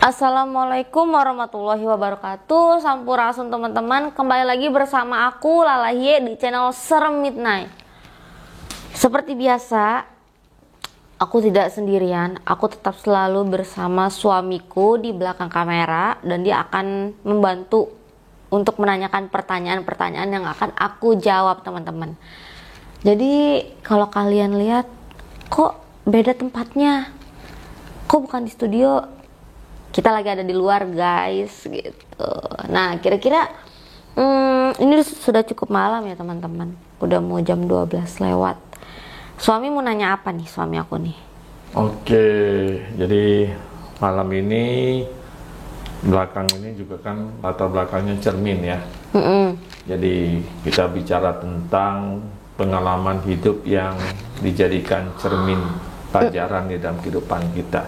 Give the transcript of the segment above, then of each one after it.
Assalamualaikum warahmatullahi wabarakatuh. Sampurasun teman-teman, kembali lagi bersama aku Lala Hie di channel Serem Midnight. Seperti biasa, aku tidak sendirian. Aku tetap selalu bersama suamiku di belakang kamera, dan dia akan membantu untuk menanyakan pertanyaan-pertanyaan yang akan aku jawab, teman-teman. Jadi kalau kalian lihat, kok beda tempatnya, kok bukan di studio, kita lagi ada di luar guys gitu. Nah kira-kira ini sudah cukup malam ya teman-teman, udah mau jam 12 lewat. Suami mau nanya apa nih, suami aku nih? Oke, jadi malam ini belakang ini juga kan latar belakangnya cermin ya. Jadi kita bicara tentang pengalaman hidup yang dijadikan cermin pelajaran di dalam kehidupan kita.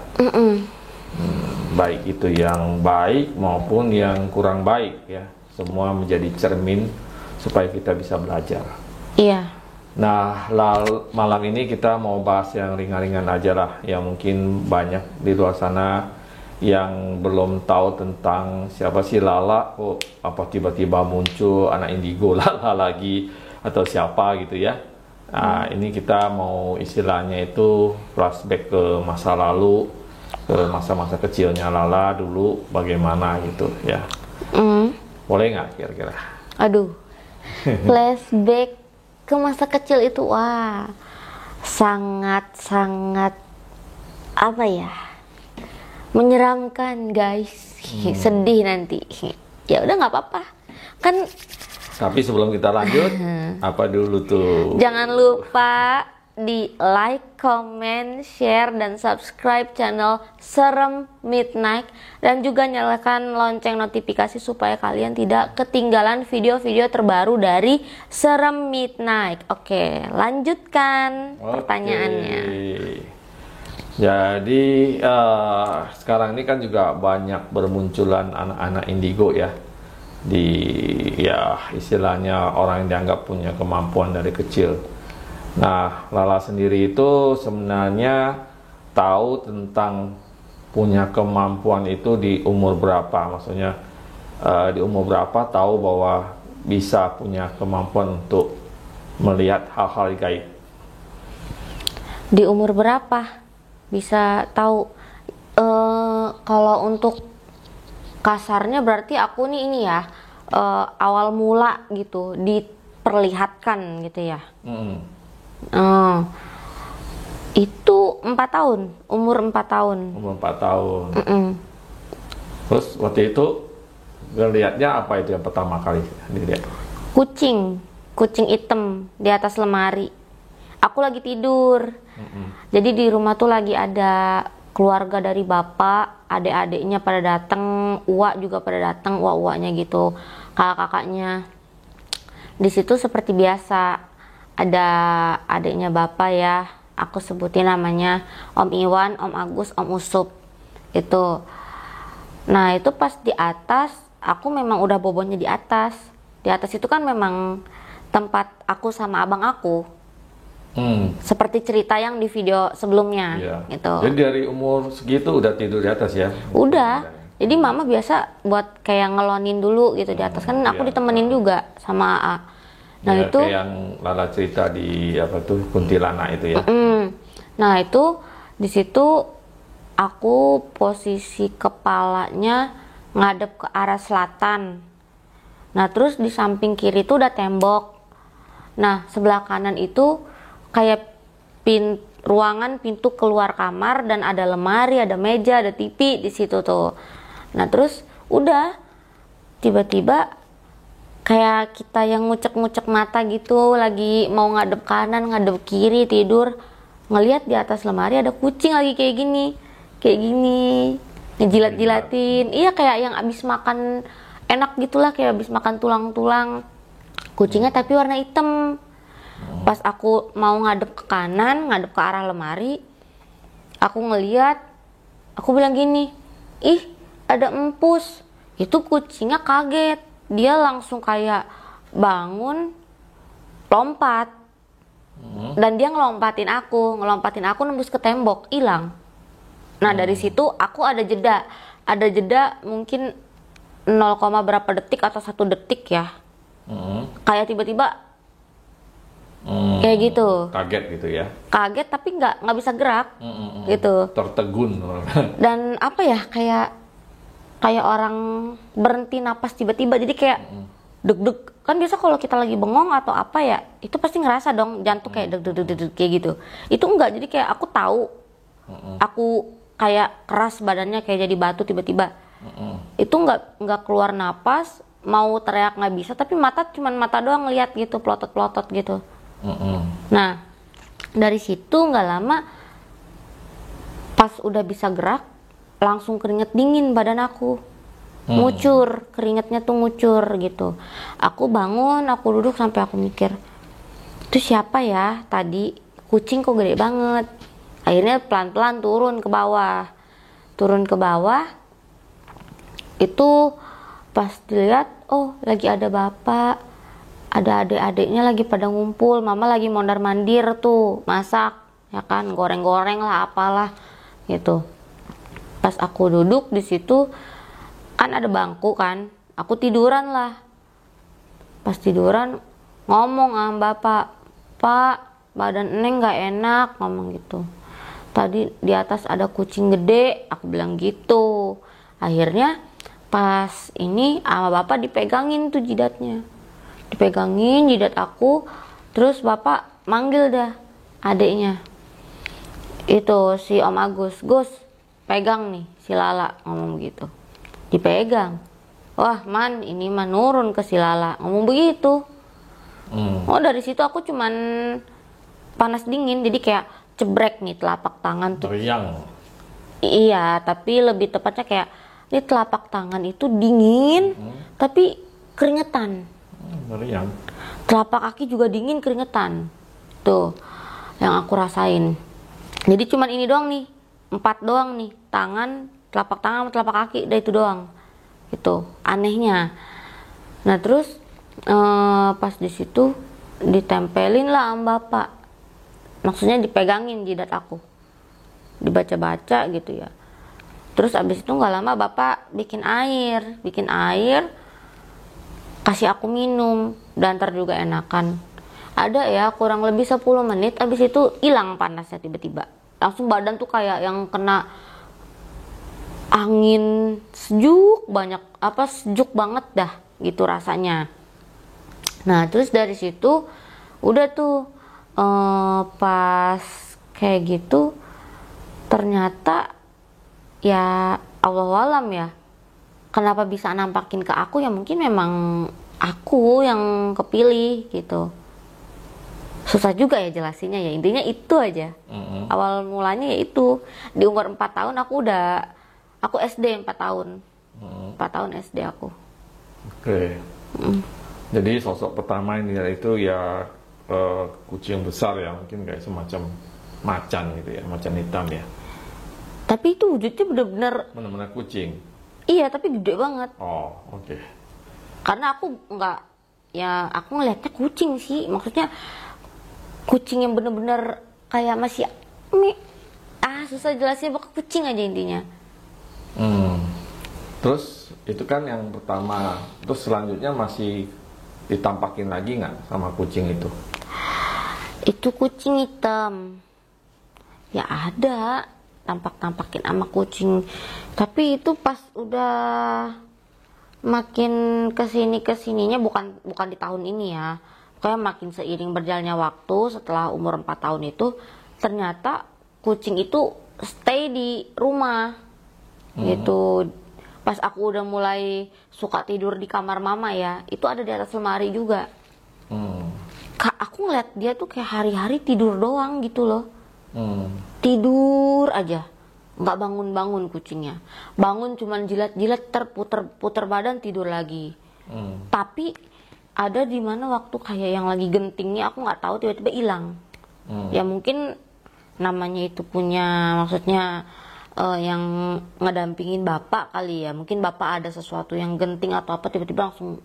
Baik itu yang baik maupun yang kurang baik ya, semua menjadi cermin supaya kita bisa belajar. Iya. Nah, malam ini kita mau bahas yang ringan-ringan aja lah, yang mungkin banyak di luar sana yang belum tahu tentang siapa sih Lala, kok apa tiba-tiba muncul anak indigo Lala lagi atau siapa gitu ya. Nah, ini kita mau istilahnya itu flashback ke masa lalu, ke masa-masa kecilnya Lala dulu bagaimana gitu ya. Boleh nggak kira-kira? Aduh, flashback ke masa kecil itu, wah, sangat apa ya, menyeramkan guys. Sedih nanti. Ya udah nggak apa-apa kan. Tapi sebelum kita lanjut, apa dulu tuh? Jangan lupa di like, comment, share, dan subscribe channel Serem Midnight, dan juga nyalakan lonceng notifikasi supaya kalian tidak ketinggalan video-video terbaru dari Serem Midnight. Oke, lanjutkan pertanyaannya. Jadi sekarang ini kan juga banyak bermunculan anak-anak indigo ya, di ya istilahnya orang yang dianggap punya kemampuan dari kecil. Nah, Lala sendiri itu sebenarnya tahu tentang punya kemampuan itu di umur berapa? Maksudnya di umur berapa tahu bahwa bisa punya kemampuan untuk melihat hal-hal gaib? Di umur berapa bisa tahu? Kalau untuk kasarnya berarti aku nih ini ya, awal mula gitu, diperlihatkan gitu ya. Itu 4 tahun, umur 4 tahun. Umur 4 tahun. Terus waktu itu ngelihatnya apa itu yang pertama kali dilihat? Kucing hitam di atas lemari. Aku lagi tidur. Jadi di rumah tuh lagi ada keluarga dari bapak, adik-adiknya pada datang, uak juga pada datang, uak-uaknya gitu, kakak-kakaknya. Di situ seperti biasa, ada adiknya bapak ya, aku sebutin namanya Om Iwan, Om Agus, Om Usup itu. Nah itu pas di atas, aku memang udah bobonya di atas. Di atas itu kan memang tempat aku sama abang aku. Seperti cerita yang di video sebelumnya gitu. Jadi dari umur segitu udah tidur di atas ya? Udah. Jadi mama biasa buat kayak ngelonin dulu gitu di atas, kan aku ditemenin juga sama A. Nah ya, itu kayak yang Lala cerita di apa tuh kuntilanak itu ya. Nah itu di situ aku posisi kepalanya ngadep ke arah selatan. Nah terus di samping kiri itu udah tembok. Nah sebelah kanan itu kayak ruangan pintu keluar kamar, dan ada lemari, ada meja, ada TV di situ tuh. Nah terus udah tiba-tiba kayak kita yang ngucek-ngucek mata gitu, lagi mau ngadep kanan, ngadep kiri, tidur, ngelihat di atas lemari ada kucing lagi kayak gini, ngejilat-jilatin. Iya kayak yang abis makan enak gitulah, kayak abis makan tulang-tulang. Kucingnya tapi warna hitam. Pas aku mau ngadep ke kanan, ngadep ke arah lemari, aku ngeliat, aku bilang gini, ih ada empus. Itu kucingnya kaget, dia langsung kayak bangun, lompat, dan dia ngelompatin aku nembus ke tembok, hilang. Nah dari situ aku ada jeda, ada jeda mungkin 0, berapa detik atau 1 detik ya. Kayak tiba-tiba kayak gitu. Kaget gitu ya. Kaget tapi nggak bisa gerak gitu. Tertegun. Dan apa ya, kayak orang berhenti napas tiba-tiba, jadi kayak deg-deg. Kan biasa kalau kita lagi bengong atau apa ya, itu pasti ngerasa dong jantung kayak deg-deg kayak gitu. Itu enggak, jadi kayak aku tahu aku kayak keras badannya, kayak jadi batu tiba-tiba. Itu nggak keluar napas, mau teriak nggak bisa, tapi cuman mata doang ngeliat gitu, pelotot-pelotot gitu. Nah, dari situ nggak lama, pas udah bisa gerak, langsung keringet dingin badan aku, ngucur, keringetnya tuh ngucur gitu. Aku bangun, aku duduk sampai aku mikir, itu siapa ya tadi, kucing kok gede banget. Akhirnya pelan-pelan turun ke bawah. Itu pas dilihat, oh lagi ada bapak, ada adik-adiknya lagi pada ngumpul, mama lagi mondar-mandir tuh masak, ya kan, goreng-goreng lah apalah gitu. Pas aku duduk di situ kan ada bangku kan, aku tiduran lah. Pas tiduran ngomong sama bapak, "Pak, badan Neng nggak enak," ngomong gitu. "Tadi di atas ada kucing gede," aku bilang gitu. Akhirnya pas ini sama bapak dipegangin tuh jidatnya, dipegangin jidat aku, terus bapak manggil dah adiknya itu, si Om Agus, "Gus, pegang nih si Lala," ngomong gitu. Dipegang, "Wah Man, ini mah nurun ke si Lala," ngomong begitu. Oh, dari situ aku cuman panas dingin, jadi kayak cebrek nih telapak tangan tuh. Meriang. Iya, tapi lebih tepatnya kayak ini telapak tangan itu dingin, tapi keringetan. Meriang. Telapak kaki juga dingin, keringetan. Tuh, yang aku rasain. Jadi cuman ini doang nih, 4 doang nih, tangan, telapak tangan sama telapak kaki, udah itu doang. Gitu, anehnya. Nah terus pas di situ ditempelin lah sama bapak. Maksudnya dipegangin jidat aku, dibaca-baca gitu ya. Terus abis itu nggak lama bapak bikin air, kasih aku minum, dan ntar juga enakan. Ada ya kurang lebih 10 menit, abis itu hilang panasnya tiba-tiba. Langsung badan tuh kayak yang kena angin sejuk banget dah gitu rasanya. Nah terus dari situ udah tuh pas kayak gitu, ternyata ya Allahualam ya, kenapa bisa nampakin ke aku, ya mungkin memang aku yang kepilih gitu. Susah juga ya jelasinnya ya, intinya itu aja. Awal mulanya ya itu, di umur 4 tahun aku SD 4 tahun. 4 tahun SD aku. Oke. Jadi sosok pertama ini itu ya kucing besar ya, mungkin kayak semacam macan gitu ya, macan hitam ya. Tapi itu wujudnya bener-bener kucing. Iya, tapi gede banget. Oh, oke. Karena aku aku ngeliatnya kucing sih, maksudnya kucing yang bener-bener kayak masih susah jelasin, pokoknya kucing aja intinya. Terus itu kan yang pertama, terus selanjutnya masih ditampakin lagi nggak sama kucing itu? Itu kucing hitam. Ya ada tampak-tampakin sama kucing, tapi itu pas udah makin kesininya, bukan di tahun ini ya, kayak makin seiring berjalannya waktu, setelah umur 4 tahun itu ternyata kucing itu stay di rumah gitu. Pas aku udah mulai suka tidur di kamar mama ya, itu ada di atas lemari juga. Aku ngeliat dia tuh kayak hari-hari tidur doang gitu loh. Tidur aja, nggak bangun-bangun kucingnya. Bangun cuman jilat-jilat, terputer badan, tidur lagi. Tapi ada di mana waktu kayak yang lagi gentingnya, aku nggak tahu, tiba-tiba hilang. Ya mungkin namanya itu punya, maksudnya yang ngedampingin bapak kali ya. Mungkin bapak ada sesuatu yang genting atau apa, tiba-tiba langsung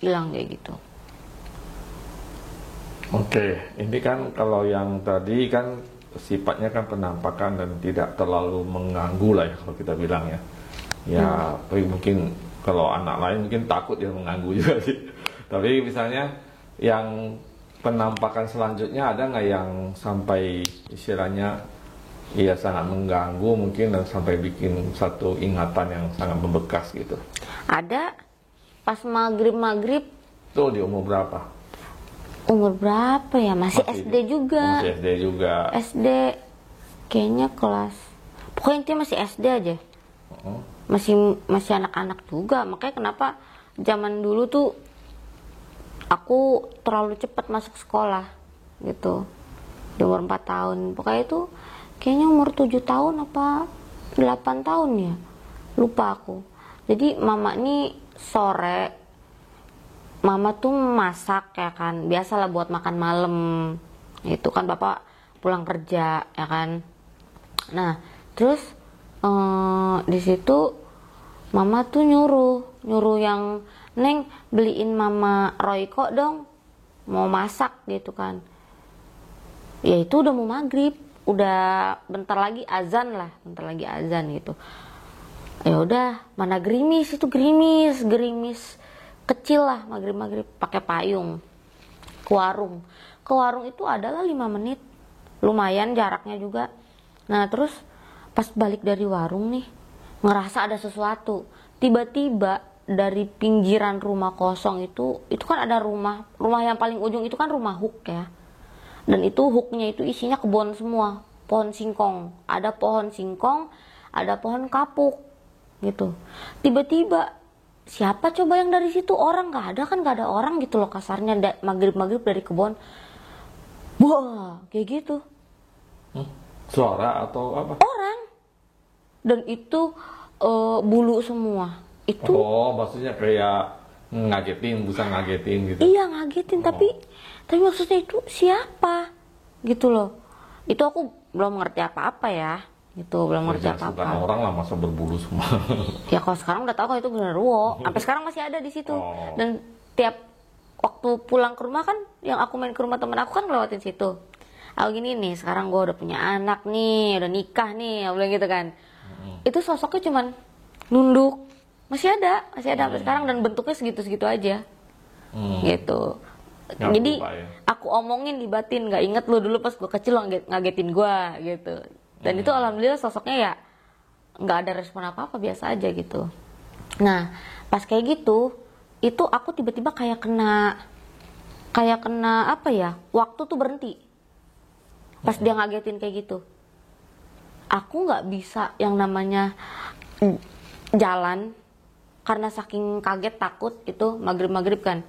hilang kayak gitu. Oke, ini kan kalau yang tadi kan sifatnya kan penampakan dan tidak terlalu mengganggu lah ya kalau kita bilang ya. Ya, tapi mungkin kalau anak lain mungkin takut ya mengganggu juga sih. Tapi misalnya yang penampakan selanjutnya ada nggak yang sampai istilahnya ya sangat mengganggu mungkin dan sampai bikin satu ingatan yang sangat membekas gitu? Ada pas maghrib Tuh di umur berapa? umur berapa ya, masih SD juga. Masih SD juga. SD kayaknya kelas, pokoknya intinya masih SD aja. Masih anak-anak juga. Makanya kenapa zaman dulu tuh aku terlalu cepat masuk sekolah gitu, di umur 4 tahun. Pokoknya itu kayaknya umur 7 tahun apa 8 tahun ya, lupa aku. Jadi mama ini sore, mama tuh masak ya kan, biasalah buat makan malam. Itu kan bapak pulang kerja ya kan. Nah terus di situ mama tuh nyuruh yang, Neng beliin mama Royco dong, mau masak gitu kan. Ya itu udah mau maghrib, udah bentar lagi azan gitu. Ya udah, mana gerimis itu, gerimis kecil lah, maghrib pakai payung ke warung itu adalah 5 menit, lumayan jaraknya juga. Nah terus pas balik dari warung nih, ngerasa ada sesuatu. Tiba-tiba dari pinggiran rumah kosong itu kan ada rumah yang paling ujung itu kan rumah hook ya. Dan itu hooknya itu isinya kebun semua, pohon singkong. Ada pohon singkong, ada pohon kapuk gitu. Tiba-tiba siapa coba yang dari situ, orang nggak ada orang gitu loh kasarnya, maghrib dari kebun. Wah kayak gitu. Suara atau apa? Orang. Dan itu bulu semua. Itu maksudnya kayak bukan ngagetin gitu. Iya ngagetin, tapi maksudnya itu siapa gitu loh. Itu aku belum ngerti apa-apa ya. Gitu, belum ngerti apa-apa. Bukan orang lah masa berbulu semua. Ya kalau sekarang udah tahu kalau itu genderuwo. Sampai sekarang masih ada di situ. Dan tiap waktu pulang ke rumah kan, yang aku main ke rumah temen aku kan ngelewatin situ. Aku gini nih, sekarang gue udah punya anak nih, udah nikah nih, aku bilang gitu kan. Itu sosoknya cuman nunduk, masih ada sampai sekarang, dan bentuknya segitu aja. Gitu. Nggak Jadi lupa, ya? aku omongin di batin, nggak inget lu dulu pas gue kecil lo ngagetin gue gitu. Dan itu alhamdulillah sosoknya ya nggak ada respon apa-apa, biasa aja gitu. Nah pas kayak gitu, itu aku tiba-tiba kayak kena apa ya, waktu tuh berhenti pas dia ngagetin kayak gitu. Aku nggak bisa yang namanya jalan karena saking kaget takut. Itu maghrib kan,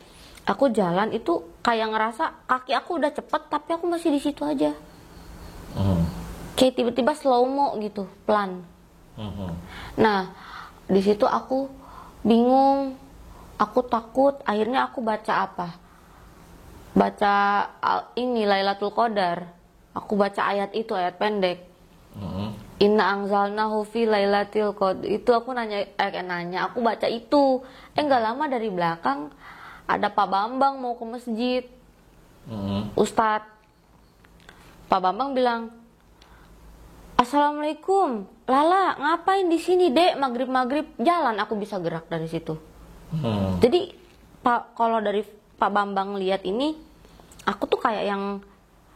aku jalan itu kayak ngerasa kaki aku udah cepet tapi aku masih di situ aja. Kayak tiba-tiba slow mo gitu, pelan. Nah di situ aku bingung, aku takut. Akhirnya aku baca ini Lailatul Qadar. Aku baca ayat itu, ayat pendek. Inna anzalnahu fi lailatul qadar. Itu aku nanya, aku baca itu. Nggak lama dari belakang ada Pak Bambang mau ke masjid. Ustadz Pak Bambang bilang, Assalamualaikum, Lala ngapain di sini dek, maghrib jalan. Aku bisa gerak dari situ. Jadi kalau dari Pak Bambang lihat ini, aku tuh kayak yang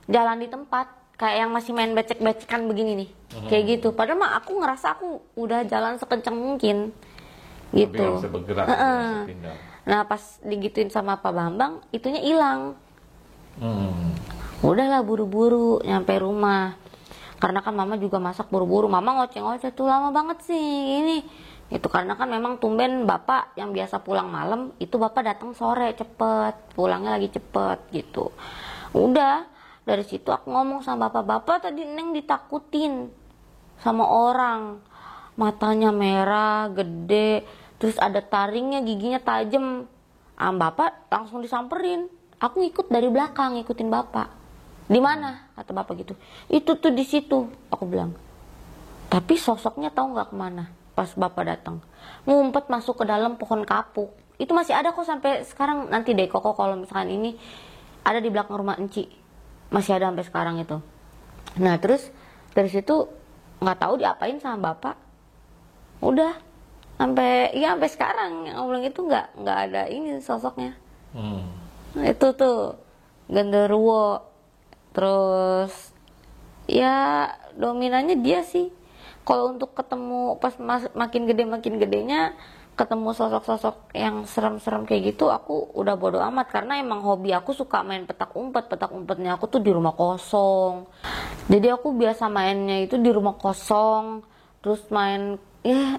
jalan di tempat, kayak yang masih main becek-becekan begini nih, kayak gitu. Padahal mah aku ngerasa aku udah jalan sekencang mungkin, gitu. Tapi nggak bisa bergerak, bisa pindah. Nah pas digituin sama Pak Bambang, itunya hilang. Udahlah buru-buru nyampe rumah, karena kan mama juga masak buru-buru. Mama ngoceh-ngoceh tuh, lama banget sih ini. Itu karena kan memang tumben bapak yang biasa pulang malam, itu bapak datang sore cepet, pulangnya lagi cepet gitu. Udah dari situ aku ngomong sama bapak tadi Neng ditakutin sama orang, matanya merah gede, terus ada taringnya, giginya tajam. Bapak langsung disamperin. Aku ngikut dari belakang, ngikutin bapak. Di mana? Kata bapak gitu. Itu tuh di situ, aku bilang. Tapi sosoknya tahu nggak kemana? Pas bapak datang, ngumpet masuk ke dalam pohon kapuk. Itu masih ada kok sampai sekarang. Nanti deh Koko kalau misalkan ini ada di belakang rumah Enci, masih ada sampai sekarang itu. Nah terus dari situ nggak tahu diapain sama bapak. Udah sampai sekarang yang aku bilang itu nggak ada ini sosoknya. Itu tuh genderuwo. Terus ya dominannya dia sih. Kalau untuk ketemu pas makin gedenya ketemu sosok-sosok yang serem-serem kayak gitu, aku udah bodo amat karena emang hobi aku suka main petak umpetnya aku tuh di rumah kosong. Jadi aku biasa mainnya itu di rumah kosong, terus main ya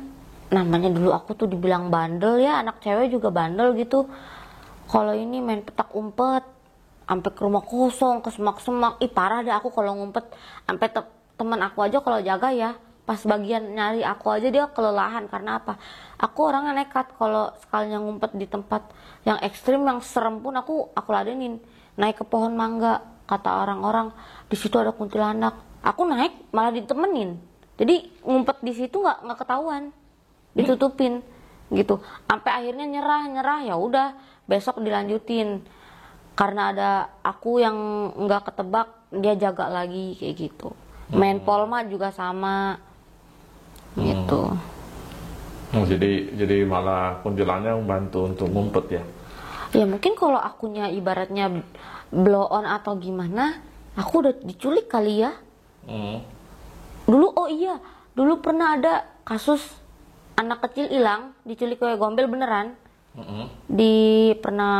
namanya dulu aku tuh dibilang bandel ya, anak cewek juga bandel gitu. Kalau ini main petak umpet sampai ke rumah kosong, ke semak-semak, parah deh aku kalau ngumpet. Sampai teman aku aja kalau jaga ya, pas bagian nyari aku aja dia kelelahan. Karena apa? Aku orangnya nekat, kalau sekalinya ngumpet di tempat yang ekstrim, yang serem pun aku ladenin. Naik ke pohon mangga, kata orang-orang di situ ada kuntilanak. Aku naik malah ditemenin. Jadi ngumpet di situ nggak ketahuan, ditutupin gitu. Sampai akhirnya nyerah ya udah, besok dilanjutin. Karena ada aku yang nggak ketebak, dia jaga lagi kayak gitu. Main polma juga sama gitu. Jadi malah kuntilannya membantu untuk ngumpet ya? Ya mungkin kalau akunya ibaratnya blow on atau gimana, aku udah diculik kali ya. Dulu pernah ada kasus anak kecil hilang, diculik wewe gombel beneran. Pernah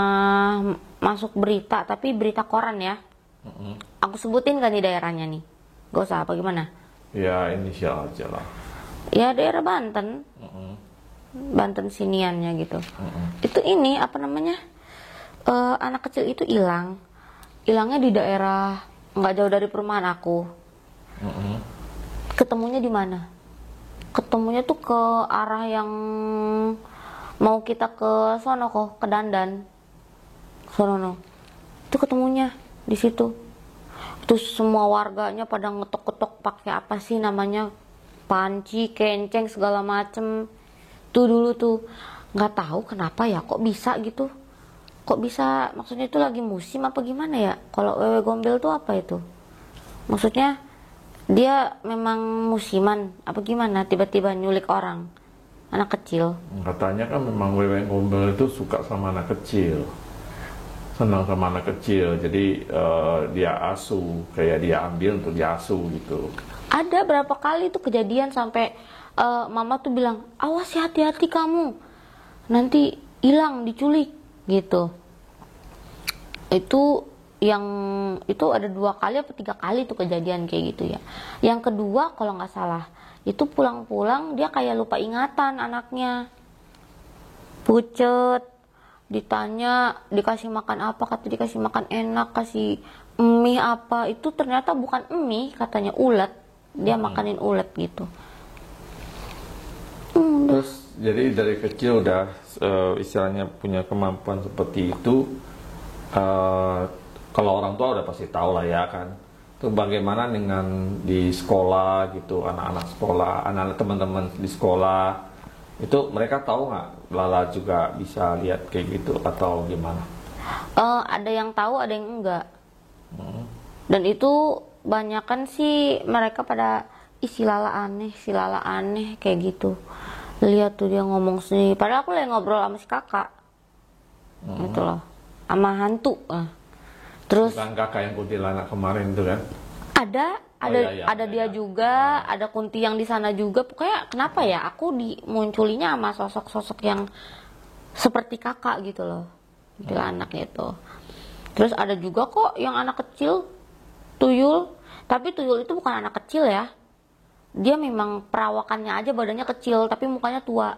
masuk berita, tapi berita koran ya. Aku sebutin kan di daerahnya nih, gak usah apa gimana? Ya inisial aja lah. Ya daerah Banten, Banten siniannya gitu. Itu ini apa namanya? Anak kecil itu hilangnya di daerah nggak jauh dari perumahan aku. Ketemunya di mana? Ketemunya tuh ke arah yang mau kita ke sono kok, ke Dandan. Sono. Itu ketemunya di situ. Terus semua warganya pada ngetok-ketok pakai apa sih namanya? Panci, kenceng segala macem. Tuh dulu tuh nggak tahu kenapa ya kok bisa gitu. Kok bisa, maksudnya itu lagi musim apa gimana ya? Kalau wewe gombel tuh apa itu? Maksudnya dia memang musiman apa gimana? Tiba-tiba nyulik orang, anak kecil. Katanya kan memang wewe gombel itu suka sama anak kecil, senang sama anak kecil, jadi dia asuh, kayak dia ambil untuk diasuh gitu. Ada berapa kali tuh kejadian sampai mama tuh bilang, awas ya, hati-hati kamu, nanti hilang diculik gitu. Itu ada 2 kali atau 3 kali tuh kejadian kayak gitu ya. Yang kedua kalau nggak salah itu pulang-pulang dia kayak lupa ingatan anaknya, pucet, ditanya dikasih makan apa, kata dikasih makan enak, kasih mie apa, itu ternyata bukan mie, katanya ulet, dia makanin ulet gitu. Terus jadi dari kecil udah istilahnya punya kemampuan seperti itu. Kalau orang tua udah pasti tahu lah ya kan. Itu bagaimana dengan di sekolah gitu, anak-anak sekolah, anak-anak teman-teman di sekolah, itu mereka tahu nggak Lala juga bisa lihat kayak gitu atau gimana? Ada yang tahu, ada yang enggak. Dan itu banyakan sih mereka pada si Lala aneh kayak gitu. Lihat tuh dia ngomong sendiri, padahal aku lagi ngobrol sama si kakak gitu loh, sama hantu. Terus bukan kakak yang kuntilanak kemarin itu kan? Ada dia juga, ada Kunti yang di sana juga. Pokoknya kenapa ya aku dimunculinya sama sosok-sosok yang seperti kakak gitu loh, kuntilanak itu. Terus ada juga kok yang anak kecil, tuyul. Tapi tuyul itu bukan anak kecil ya. Dia memang perawakannya aja badannya kecil, tapi mukanya tua.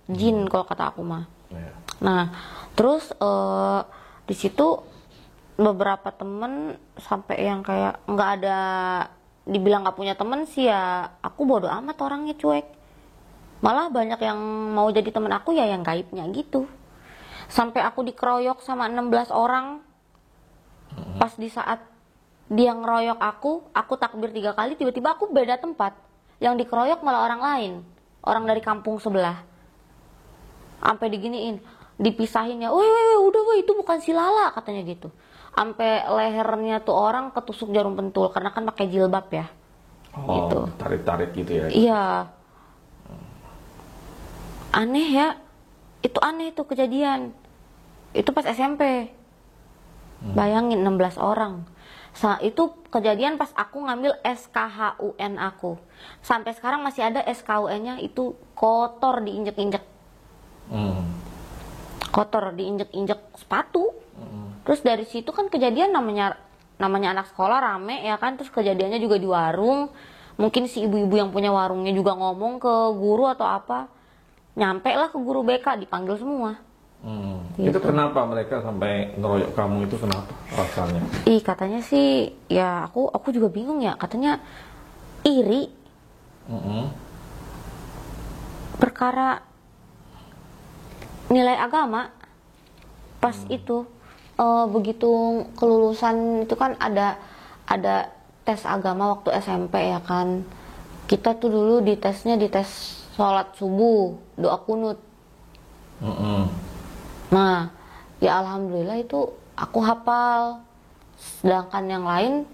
Jin kalau kata aku mah. Nah, terus di situ beberapa temen sampai yang kayak nggak ada, dibilang nggak punya temen sih ya, aku bodo amat orangnya, cuek. Malah banyak yang mau jadi temen aku ya yang gaibnya gitu. Sampai aku dikeroyok sama 16 orang. Pas di saat dia ngeroyok aku takbir 3 kali, tiba-tiba aku beda tempat. Yang dikeroyok malah orang lain, orang dari kampung sebelah. Sampai diginiin, dipisahin ya, woi udah woi, itu bukan si Lala, katanya gitu. Sampai lehernya tuh orang ketusuk jarum pentul karena kan pakai jilbab ya. Oh, gitu. Tarik-tarik gitu ya. Iya. Aneh ya, itu aneh itu kejadian. Itu pas SMP. Bayangin 16 orang. Itu kejadian pas aku ngambil SKHUN aku. Sampai sekarang masih ada SKUN-nya, itu kotor diinjek-injek. Kotor diinjek-injek sepatu. Terus dari situ kan kejadian namanya anak sekolah rame ya kan, terus kejadiannya juga di warung. Mungkin si ibu-ibu yang punya warungnya juga ngomong ke guru atau apa. Nyampe lah ke guru BK, dipanggil semua. Gitu. Itu kenapa mereka sampai ngeroyok kamu, itu kenapa rasanya? Katanya sih ya aku juga bingung ya, katanya iri. Perkara nilai agama pas itu begitu kelulusan itu kan ada tes agama waktu SMP ya kan. Kita tuh dulu di tes sholat subuh, doa kunut. Nah, ya alhamdulillah itu aku hafal. Sedangkan yang lain,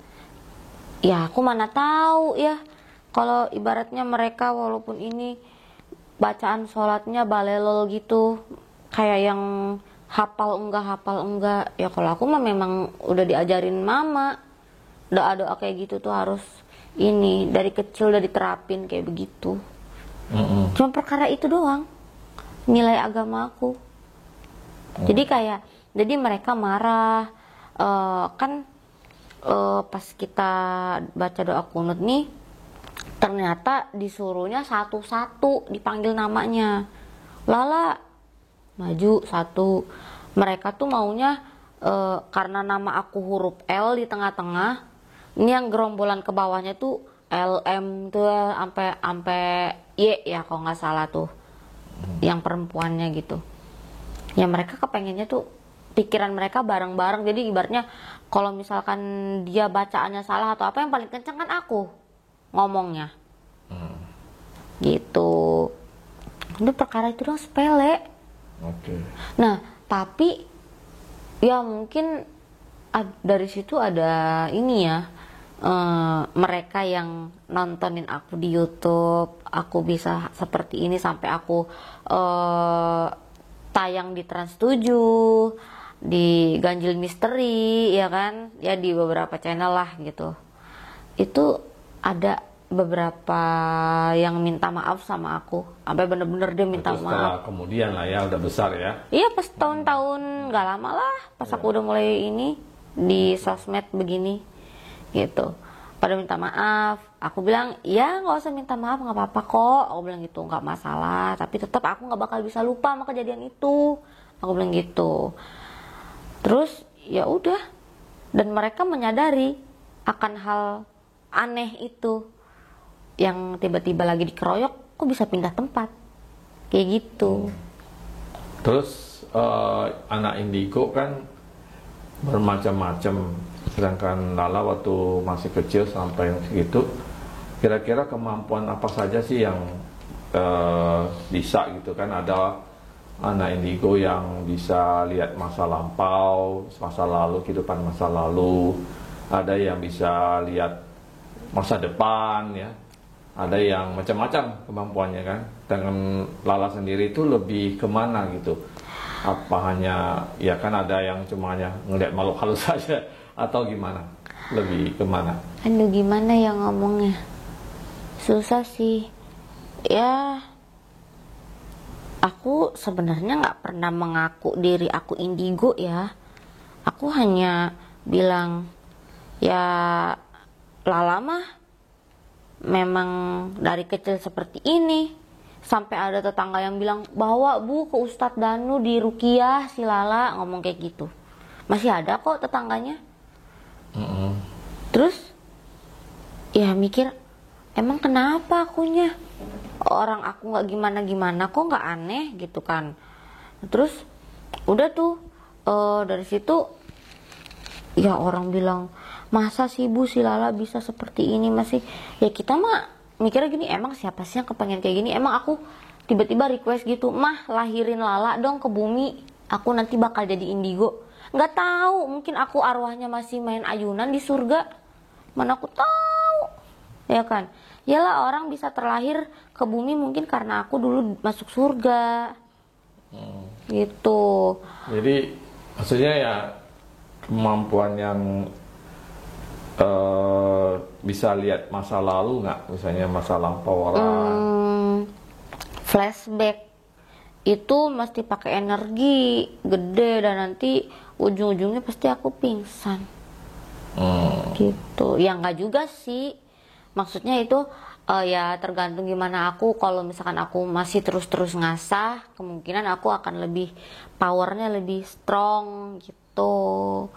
ya aku mana tahu ya. Kalau ibaratnya mereka walaupun ini bacaan sholatnya balelol gitu, kayak yang hafal enggak. Ya kalau aku mah memang udah diajarin mama, doa kayak gitu tuh harus ini dari kecil udah diterapin kayak begitu. Cuma perkara itu doang, nilai agama aku. Jadi mereka marah kan pas kita baca doa kunut nih, ternyata disuruhnya satu-satu dipanggil namanya. Lala maju satu. Mereka tuh maunya karena nama aku huruf L di tengah-tengah, ini yang gerombolan ke bawahnya tuh LM tuh sampai Y ya kalau nggak salah tuh, yang perempuannya gitu. Ya mereka kepengennya tuh pikiran mereka bareng-bareng. Jadi ibaratnya kalau misalkan dia bacaannya salah atau apa, yang paling kenceng kan aku ngomongnya. Gitu. Itu perkara itu dong sepele. Nah tapi ya mungkin dari situ ada ini ya, mereka yang nontonin aku di YouTube, aku bisa seperti ini sampai aku tayang di Trans 7, di Ganjil Misteri ya kan, ya di beberapa channel lah gitu. Itu ada beberapa yang minta maaf sama aku, sampai bener-bener dia minta maaf. Kemudian lah ya, udah besar ya. Iya pas tahun-tahun gak lama lah, pas aku udah mulai ini di sosmed begini gitu. Pada minta maaf, aku bilang ya nggak usah minta maaf, nggak apa-apa kok, aku bilang gitu, nggak masalah. Tapi tetap aku nggak bakal bisa lupa sama kejadian itu, aku bilang gitu. Terus ya udah, dan mereka menyadari akan hal aneh itu, yang tiba-tiba lagi dikeroyok kok bisa pindah tempat kayak gitu. Terus anak indigo kan bermacam-macam, sedangkan Lala waktu masih kecil sampai segitu, kira-kira kemampuan apa saja sih yang bisa gitu kan? Ada anak indigo yang bisa lihat masa lampau, masa lalu, kehidupan masa lalu. Ada yang bisa lihat masa depan ya. Ada yang macam-macam kemampuannya kan. Dengan Lala sendiri itu lebih kemana gitu? Apa hanya ya kan ada yang cuma hanya ngelihat makhluk halus saja atau gimana? Lebih kemana? Aduh gimana ya ngomongnya, susah sih ya. Aku sebenarnya nggak pernah mengaku diri aku indigo ya. Aku hanya bilang ya Lala mah memang dari kecil seperti ini. Sampai ada tetangga yang bilang, bawa bu ke Ustadz Danu di Rukiah si Lala, ngomong kayak gitu. Masih ada kok tetangganya. Terus ya mikir, emang kenapa akunya? Orang aku nggak gimana-gimana kok, nggak aneh gitu kan. Terus udah tuh dari situ ya orang bilang, masa sih bu si Lala bisa seperti ini masih. Ya kita mah mikirnya gini, emang siapa sih yang kepengen kayak gini? Emang aku tiba-tiba request gitu, mah lahirin Lala dong ke bumi, aku nanti bakal jadi indigo. Nggak tahu, mungkin aku arwahnya masih main ayunan di surga, mana aku tahu ya kan. Yalah, orang bisa terlahir ke bumi mungkin karena aku dulu masuk surga. Gitu. Jadi maksudnya ya kemampuan yang bisa lihat masa lalu nggak, misalnya masa lampau orang. Flashback itu mesti pakai energi gede dan nanti ujung-ujungnya pasti aku pingsan. Gitu. Ya nggak juga sih. Maksudnya itu ya tergantung gimana aku. Kalau misalkan aku masih terus-terus ngasah, kemungkinan aku akan lebih powernya lebih strong gitu.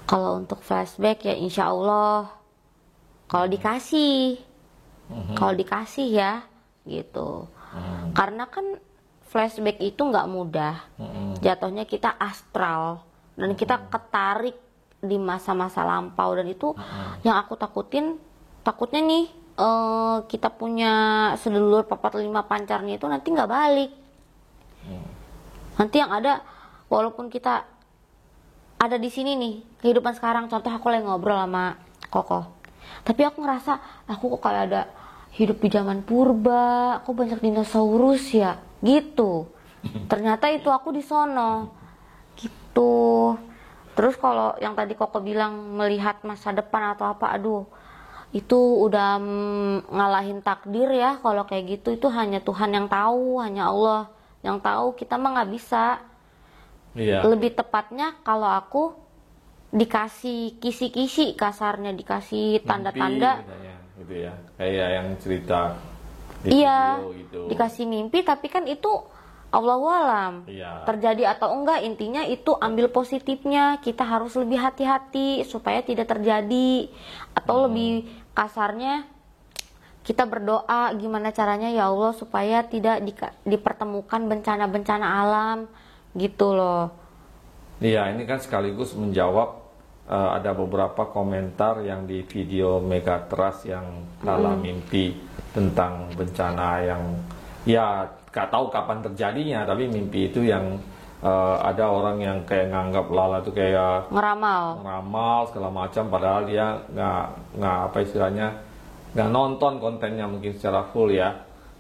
Kalau untuk flashback ya insya Allah kalau dikasih, ya gitu. Karena kan flashback itu nggak mudah. Jatuhnya kita astral dan kita ketarik di masa-masa lampau, dan itu yang aku takutnya nih kita punya sedulur papat 5 pancarnya itu nanti nggak balik. Nanti yang ada, walaupun kita ada di sini nih kehidupan sekarang, contoh aku lagi ngobrol sama Koko, tapi aku ngerasa aku kok kayak ada hidup di zaman purba, aku banyak dinosaurus ya gitu. Ternyata itu aku di sono gitu. Terus kalau yang tadi Koko bilang melihat masa depan atau apa, aduh itu udah ngalahin takdir ya. Kalau kayak gitu itu hanya Tuhan yang tahu, hanya Allah yang tahu, kita mah nggak bisa. Iya. Lebih tepatnya kalau aku dikasih kisi-kisi, kasarnya dikasih tanda-tanda gitu ya, kayak yang cerita di iya, video gitu. dikasih mimpi, tapi kan itu Allahualam terjadi atau enggak. Intinya itu ambil positifnya, kita harus lebih hati-hati supaya tidak terjadi. Atau lebih kasarnya kita berdoa gimana caranya ya Allah supaya tidak dipertemukan bencana-bencana alam gitu loh. Iya, ini kan sekaligus menjawab ada beberapa komentar yang di video Megatrust yang dalam mimpi tentang bencana yang ya gak tahu kapan terjadinya, tapi mimpi itu yang ada orang yang kayak nganggap Lala itu kayak ngeramal segala macam, padahal dia nggak apa istilahnya nggak nonton kontennya mungkin secara full ya.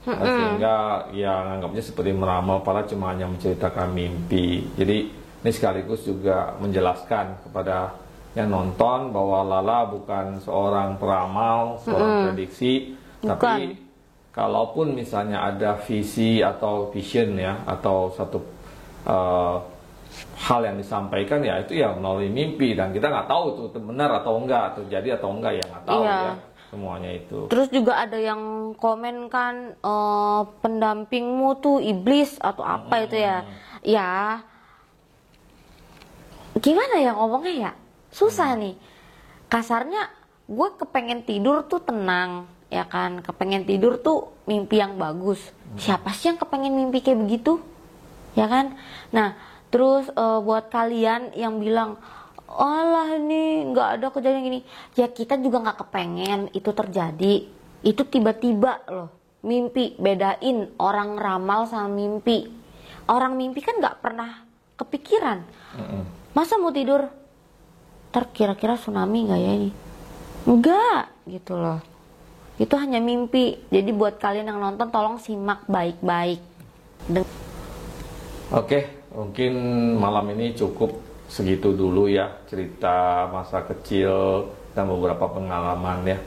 Sehingga ya nganggapnya seperti meramal, padahal cuma hanya menceritakan mimpi. Jadi ini sekaligus juga menjelaskan kepada yang nonton bahwa Lala bukan seorang peramal, seorang prediksi, tapi kalaupun misalnya ada visi atau vision ya, atau satu hal yang disampaikan ya itu ya melalui mimpi, dan kita nggak tahu itu benar atau enggak, terjadi atau enggak, ya nggak tahu ya semuanya itu. Terus juga ada yang komen kan pendampingmu tuh iblis atau apa itu ya. Ya gimana ya ngomongnya ya, susah nih. Kasarnya gue kepengen tidur tuh tenang ya kan, kepengen tidur tuh mimpi yang bagus. Siapa sih yang kepengen mimpi kayak begitu ya kan. Nah terus buat kalian yang bilang alah ini nggak ada kejadian gini, ya kita juga nggak kepengen itu terjadi. Itu tiba-tiba loh mimpi. Bedain orang ramal sama mimpi. Orang mimpi kan nggak pernah kepikiran. Masa mau tidur kira-kira tsunami nggak ya ini, enggak gitu loh. Itu hanya mimpi. Jadi buat kalian yang nonton tolong simak baik-baik. Oke, mungkin malam ini cukup segitu dulu ya, cerita masa kecil dan beberapa pengalaman ya.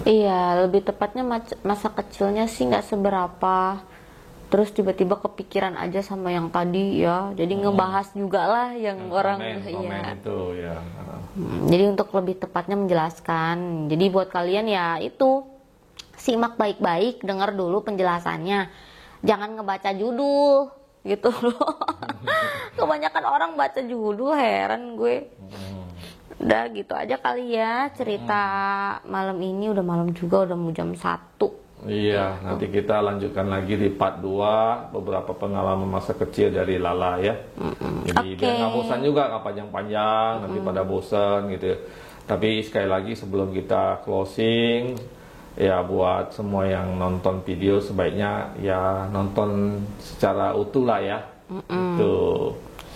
Iya, lebih tepatnya masa kecilnya sih nggak seberapa. Terus tiba-tiba kepikiran aja sama yang tadi ya. Jadi ngebahas juga lah yang orang komen itu ya. Jadi untuk lebih tepatnya menjelaskan. Jadi buat kalian ya itu simak baik-baik, dengar dulu penjelasannya. Jangan ngebaca judul gitu loh. Kebanyakan orang baca judul, heran gue. Udah gitu aja kali ya cerita malam ini. Udah malam juga, udah mau jam 1. Iya, nanti kita lanjutkan lagi di part 2 beberapa pengalaman masa kecil dari Lala ya. Jadi biar nggak bosan juga, nggak panjang-panjang, nanti pada bosan gitu. Tapi sekali lagi sebelum kita closing, ya buat semua yang nonton video sebaiknya ya nonton secara utuh lah ya. Itu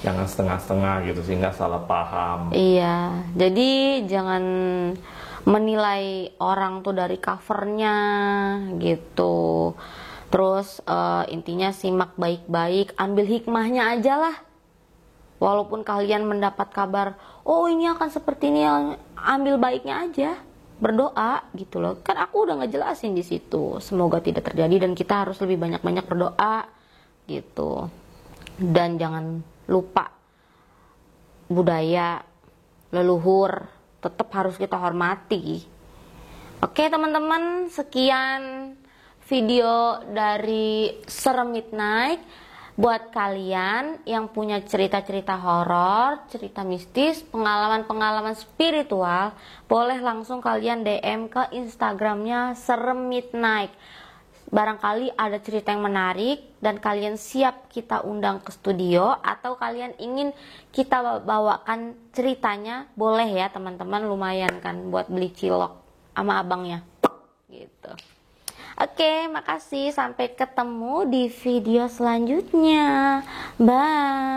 jangan setengah-setengah gitu sehingga salah paham. Iya, jadi jangan menilai orang tuh dari covernya gitu. Terus intinya simak baik-baik, ambil hikmahnya aja lah. Walaupun kalian mendapat kabar, oh ini akan seperti ini, ambil baiknya aja, berdoa gitu loh. Kan aku udah ngejelasin di situ, semoga tidak terjadi dan kita harus lebih banyak-banyak berdoa gitu. Dan jangan lupa budaya leluhur tetap harus kita hormati. Oke teman-teman, sekian video dari Serem Midnight. Buat kalian yang punya cerita-cerita horor, cerita mistis, pengalaman-pengalaman spiritual, boleh langsung kalian DM ke Instagramnya Serem Midnight. Barangkali ada cerita yang menarik dan kalian siap kita undang ke studio, atau kalian ingin kita bawakan ceritanya, boleh ya teman-teman, lumayan kan buat beli cilok sama abangnya gitu. Oke, makasih. Sampai ketemu di video selanjutnya. Bye.